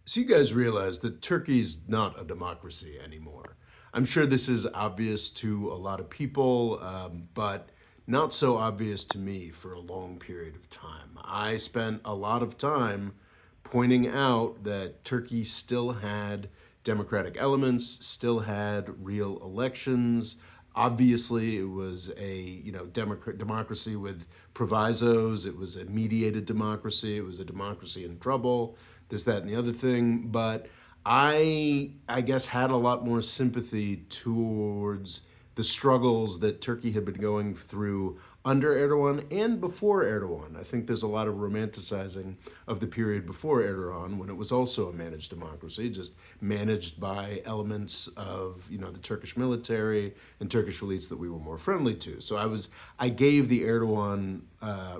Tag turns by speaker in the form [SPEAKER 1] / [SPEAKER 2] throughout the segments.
[SPEAKER 1] So you guys realize that Turkey's not a democracy anymore. I'm sure this is obvious to a lot of people, but not so obvious to me for a long period of time. I spent a lot of time pointing out that Turkey still had democratic elements, still had real elections. Obviously, it was a democracy with provisos. It was a mediated democracy. It was a democracy in trouble. This, that, and the other thing. But I guess had a lot more sympathy towards the struggles that Turkey had been going through under Erdogan and before Erdogan. I think there's a lot of romanticizing of the period before Erdogan when it was also a managed democracy, just managed by elements of the Turkish military and Turkish elites that we were more friendly to. So I gave the Erdogan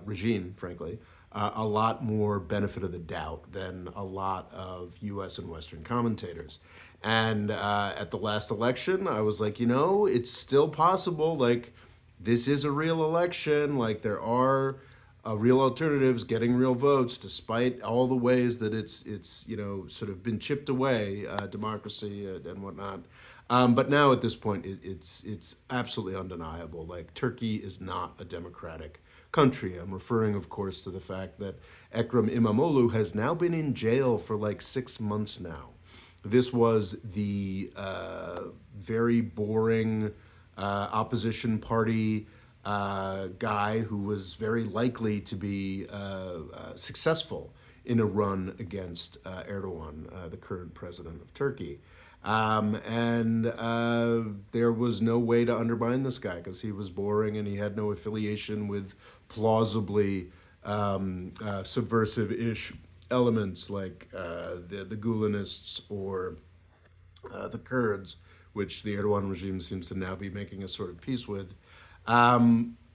[SPEAKER 1] regime, frankly, a lot more benefit of the doubt than a lot of U.S. and Western commentators. And at the last election, I was like, it's still possible. Like, this is a real election. Like, there are real alternatives getting real votes, despite all the ways that it's sort of been chipped away, democracy and whatnot. But now at this point, it's absolutely undeniable. Like, Turkey is not a democratic country. I'm referring, of course, to the fact that Ekrem Imamoglu has now been in jail for like 6 months now. This was the very boring opposition party guy who was very likely to be successful in a run against Erdogan, the current president of Turkey. And there was no way to undermine this guy because he was boring and he had no affiliation with plausibly subversive ish elements like the Gulenists or the Kurds, which the Erdogan regime seems to now be making a sort of peace with.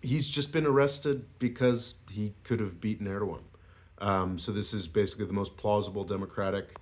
[SPEAKER 1] He's just been arrested because he could have beaten Erdogan. So this is basically the most plausible democratic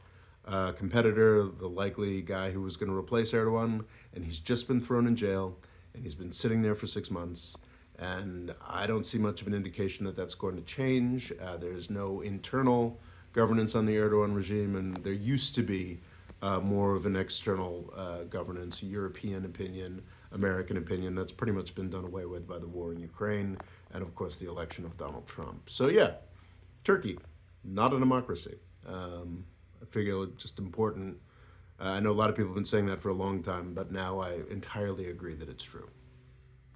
[SPEAKER 1] competitor, the likely guy who was going to replace Erdogan, and he's just been thrown in jail, and he's been sitting there for 6 months. And I don't see much of an indication that that's going to change. There's no internal governance on the Erdogan regime, and there used to be more of an external governance, European opinion, American opinion. That's pretty much been done away with by the war in Ukraine and, of course, the election of Donald Trump. So, yeah, Turkey, not a democracy. I figure it's just important. I know a lot of people have been saying that for a long time, but now I entirely agree that it's true.